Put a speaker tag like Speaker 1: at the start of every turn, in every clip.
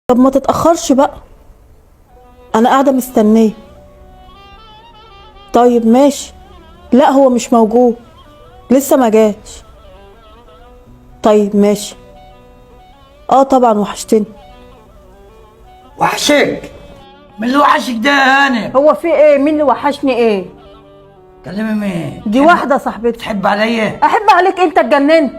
Speaker 1: طب ما تتأخرش بقى، انا قاعدة مستنية. طيب ماشي. لا هو مش موجود، لسه ما جاش. طيب ماشي. اه طبعا وحشتني.
Speaker 2: وحشك؟ من اللي وحشك ده يا هانم؟
Speaker 1: هو في ايه؟ مين اللي وحشني ايه؟
Speaker 2: كلمي مين؟
Speaker 1: دي واحدة صاحبتي.
Speaker 2: تحب عليا؟
Speaker 1: احب عليك؟ انت اتجننت؟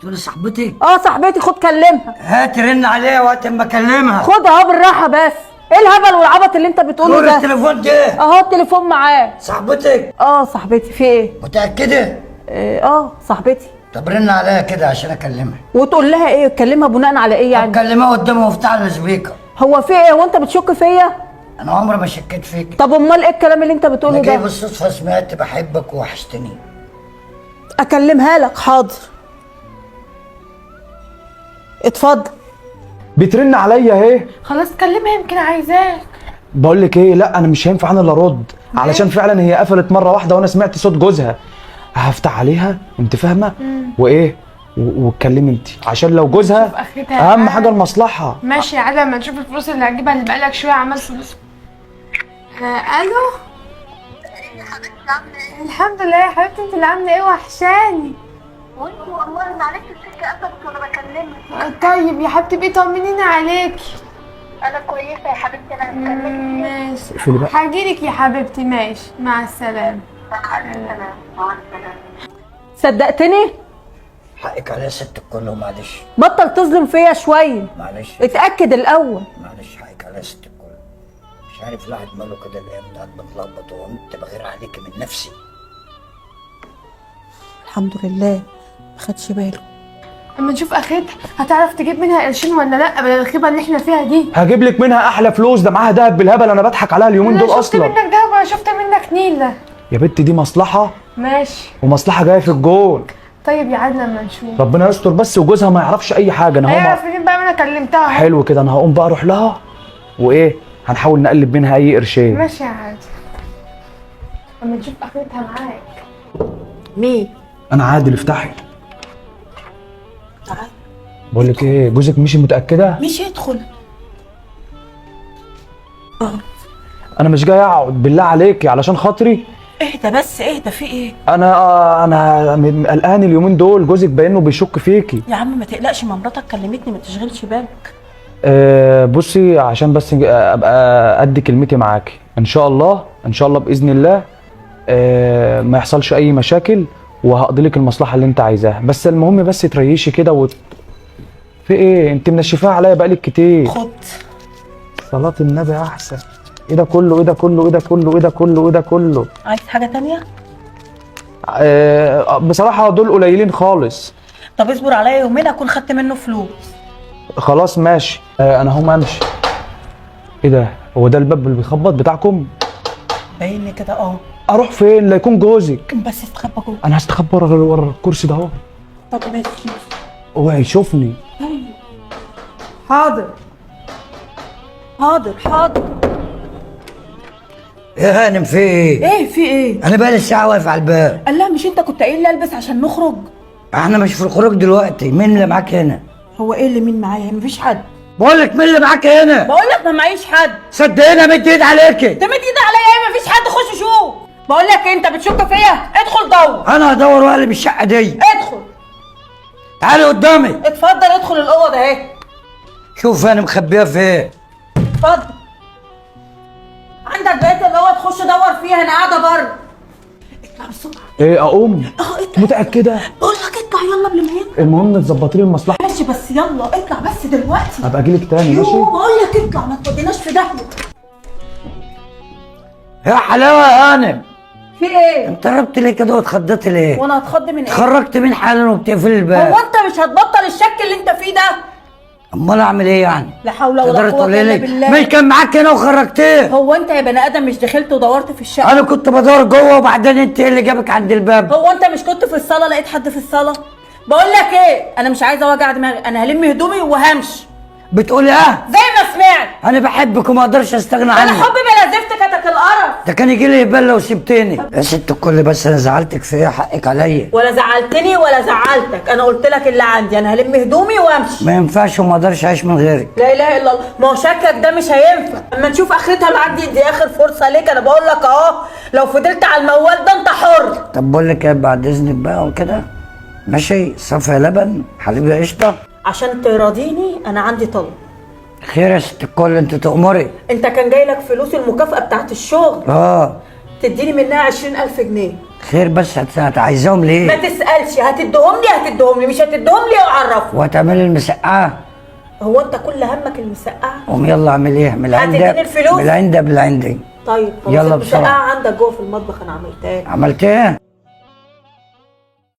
Speaker 2: تقولي صاحبتي؟
Speaker 1: اه صاحبتي، خد كلمها.
Speaker 2: هات رن عليها وقت ما اكلمها.
Speaker 1: خد اهو بالراحة بس. ايه الهبل والعبط اللي انت بتقوله
Speaker 2: دور
Speaker 1: ده؟
Speaker 2: التليفون ده.
Speaker 1: اهو التليفون معاه.
Speaker 2: صاحبتك؟
Speaker 1: اه صاحبتي. في ايه؟
Speaker 2: متأكدة؟
Speaker 1: صاحبتي.
Speaker 2: طب رن عليها كده عشان اكلمها.
Speaker 1: وتقول لها ايه؟ تكلمها بناء على ايه يعني؟
Speaker 2: اكلمها قدام مفتاح السبيكر.
Speaker 1: هو في ايه؟ هو انت بتشك فيا؟
Speaker 2: انا عمري ما شكيت فيك.
Speaker 1: طب امال ايه الكلام اللي انت بتقوله
Speaker 2: انا جاي
Speaker 1: ده؟
Speaker 2: بالصدفة سمعت بحبك ووحشتني.
Speaker 1: اكلمها لك، حاضر. اتفضل.
Speaker 3: بترن عليا اهي.
Speaker 4: خلاص كلمها يمكن عايزاك.
Speaker 3: بقول لك ايه، لا انا مش هينفع انا اللي ارد، علشان فعلا هي قفلت مره واحده وانا سمعت صوت جوزها. هفتح عليها، انت فاهمه؟ وايه واتكلمي انت، عشان لو جوزها
Speaker 4: شوف آخرتها
Speaker 3: اهم
Speaker 4: بقى.
Speaker 3: حاجه المصلحه.
Speaker 4: ماشي يا عادة، ما نشوف الفلوس اللي هجيبها اللي بقالك شوية عمال فلوس. الو.
Speaker 5: يا حبيبتي عامله ايه؟
Speaker 4: الحمد لله يا حبيبتي، انت اللي عاملة ايه؟ وحشاني.
Speaker 5: وانت والله معلش السكه قفلت وانا بكلمك.
Speaker 4: طيب يا حبيبتي بيه طمنيني عليكي.
Speaker 5: انا كويسه يا حبيبتي، انا هستناكي.
Speaker 4: ماشي
Speaker 3: اقفلي بقى.
Speaker 4: هجيلك يا حبيبتي. ماشي مع السلامة.
Speaker 5: مع السلامه. مع السلامه.
Speaker 1: صدقتني؟
Speaker 2: حقك عليا يا ست الكل ومعلش.
Speaker 1: بطل تظلم فيا شويه.
Speaker 2: معلش
Speaker 1: اتاكد الاول.
Speaker 2: معلش، حقك عليا يا ست الكل. مش عارف الواحد ماله كده، الايام بتاعت بتلخبط وقمت بغير عليكي من نفسي.
Speaker 1: الحمد لله ما خدش باله.
Speaker 4: اما نشوف اخرتها هتعرف تجيب منها قرشين ولا لا بدل الخيبة اللي احنا فيها دي.
Speaker 3: هجيب لك منها احلى فلوس، ده معاها دهب بالهبل، انا بضحك عليها اليومين دول
Speaker 4: انا شفت
Speaker 3: اصلا.
Speaker 4: منك دهب ولا شفت منك نيلة؟
Speaker 3: يا بنت دي مصلحه،
Speaker 4: ماشي.
Speaker 3: ومصلحه جايه في الجون.
Speaker 4: طيب يا عادة لما نشوف.
Speaker 3: ربنا يستر بس، وجوزها ما يعرفش اي حاجه. انا
Speaker 4: هيعرف منين بقى؟ ما انا كلمتها اهو.
Speaker 3: حلو كده، انا هقوم بقى اروح لها وايه، هنحاول نقلب منها اي قرشين.
Speaker 4: ماشي يا عادة. اما نشوف اخرتها معاك.
Speaker 1: مين؟
Speaker 3: انا عادل، افتحي.
Speaker 1: تعال.
Speaker 3: بقول لك ايه، جوزك مشي؟ متاكده؟
Speaker 1: مش يدخل.
Speaker 3: انا مش جاي اقعد، بالله عليكي علشان خاطري.
Speaker 1: اهدى بس، اهدى. في ايه؟
Speaker 3: انا قلقان اليومين دول، جوزك باينه بيشك فيكي.
Speaker 1: يا عم ما تقلقش، ما مراتك كلمتني، ما تشغلش بالك.
Speaker 3: بصي، عشان بس ابقى قد كلمتي معاكي، ان شاء الله ان شاء الله باذن الله ما يحصلش اي مشاكل، وهقضي لك المصلحه اللي انت عايزاها. بس المهم بس تريشي كده في ايه؟ انت منشفاها عليا بقالك كتير.
Speaker 1: خد.
Speaker 3: صلاه النبي احسن. ايه ده كله؟ ايه ده كله؟ ايه ده كله؟ ايه ده كله؟ ايه ده كله؟
Speaker 1: عايز حاجه تانية؟
Speaker 3: بصراحه دول قليلين خالص.
Speaker 1: طب اصبر عليا يومين اكون خدت منه فلوس.
Speaker 3: خلاص ماشي. انا هقوم امشي. ايه ده؟ هو ده الباب اللي بيخبط بتاعكم؟
Speaker 1: باين لي كده.
Speaker 3: اروح فين؟ لا يكون جوزك.
Speaker 1: بس استخبى جوه.
Speaker 3: انا هستخبى ورا الكرسي ده اهو.
Speaker 1: طب ماشي.
Speaker 3: اوعي يشوفني.
Speaker 1: حاضر حاضر حاضر.
Speaker 2: يا هانم في ايه؟
Speaker 1: ايه في ايه؟
Speaker 2: انا بقالي ساعة واقف على الباب.
Speaker 1: قال لها مش انت كنت قايل لي البس عشان نخرج؟
Speaker 2: احنا مش في الخروج دلوقتي، مين اللي معاك هنا؟
Speaker 1: هو ايه اللي مين معايا؟ مفيش حد.
Speaker 2: بقول لك مين اللي معاك هنا؟
Speaker 1: بقول لك ما معيش حد.
Speaker 2: صدقني مد ايد عليكي.
Speaker 1: انت مد ايد عليا ايه؟ مفيش حد، خش شوف. بقول لك انت بتشك فيا؟ ادخل دور.
Speaker 2: انا هدور واقلب الشقة دي.
Speaker 1: ادخل.
Speaker 2: تعالي قدامي.
Speaker 1: اتفضل ادخل الاوضه اهي.
Speaker 2: شوف انا مخبيها فين.
Speaker 1: اتفضل. عندك بقيه الاوض، خش دور فيها، انا قاعده بره. اطلع بسرعه.
Speaker 3: ايه اقوم؟
Speaker 1: اطلع.
Speaker 3: متاكده؟
Speaker 1: بقول لك اطلع يلا قبل ما ينزل.
Speaker 3: المهم تظبطي لي المصلحه.
Speaker 1: ماشي بس يلا اطلع بس دلوقتي.
Speaker 3: هبقى اجيلك تاني. ماشي.
Speaker 1: بقول لك اطلع، ما توديناش في داهيه.
Speaker 2: يا حلاوة يا هانم،
Speaker 1: في ايه؟
Speaker 2: انت ربت ليه كده واتخضيتي ليه؟
Speaker 1: وانا هتخض من ايه؟
Speaker 2: اتخرجت من حالا وبتقفل الباب.
Speaker 1: هو انت مش هتبطل الشك اللي انت فيه ده؟
Speaker 2: امال اعمل ايه يعني؟
Speaker 1: لا حول ولا
Speaker 2: تقدري
Speaker 1: قوه
Speaker 2: تقولي
Speaker 1: الا
Speaker 2: لي
Speaker 1: بالله.
Speaker 2: مين كان معاك هنا وخرجتيه؟
Speaker 1: هو انت يا بني ادم مش دخلت ودورت في الشقه؟
Speaker 2: انا كنت بدور جوه وبعدين انت ايه اللي جابك عند الباب؟
Speaker 1: هو انت مش كنت في الصاله لقيت حد في الصاله؟ بقول لك ايه، انا مش عايزه وجع دماغي، انا هلم هدومي وهمشي.
Speaker 2: بتقولي اه؟
Speaker 1: زي ما سمعت.
Speaker 2: انا بحبك وما اقدرش استغنى
Speaker 1: انا
Speaker 2: عنك.
Speaker 1: حبي بلا زفتك القرف.
Speaker 2: ده كان يجي لي هبال لو سبتني. يا ست الكل بس انا زعلتك في ايه؟ حقك عليا.
Speaker 1: ولا زعلتني ولا زعلتك، انا قلت لك اللي عندي، انا هلم هدومي وامشي.
Speaker 2: ما ينفعش وما اقدرش اعيش من غيرك.
Speaker 1: لا اله الا الله، ما هو شكلك ده مش هينفع، اما نشوف اخرتها معاك. دي اخر فرصه ليك، انا بقول لك اهو، لو فضلت على الموال ده انت حر.
Speaker 2: طب بقول لك ايه، بعد اذنك بقى وكده ماشي. صفا لبن حليب قشطه.
Speaker 1: عشان تراضيني انا عندي طلب.
Speaker 2: خير يا ست الكل، انت تأمري.
Speaker 1: انت كان جاي لك فلوس المكافأة بتاعت الشغل، تديني منها 20,000 جنيه.
Speaker 2: خير بس عايزاهم
Speaker 1: ما
Speaker 2: ليه؟
Speaker 1: تسألش، هتديهم لي مش هتديهم لي وعرفني.
Speaker 2: وهتعملي المسقعه؟
Speaker 1: هو انت كل همك المسقعة؟
Speaker 2: قوم يلا اعمل ايه؟ من العندة
Speaker 1: هتديني الفلوس؟
Speaker 2: من العندة بالعندي.
Speaker 1: طيب خلاص،
Speaker 2: يلا
Speaker 1: المسقعة
Speaker 2: بسرعة.
Speaker 1: عندك جوه في المطبخ، انا عملتها لك.
Speaker 2: عملت ايه؟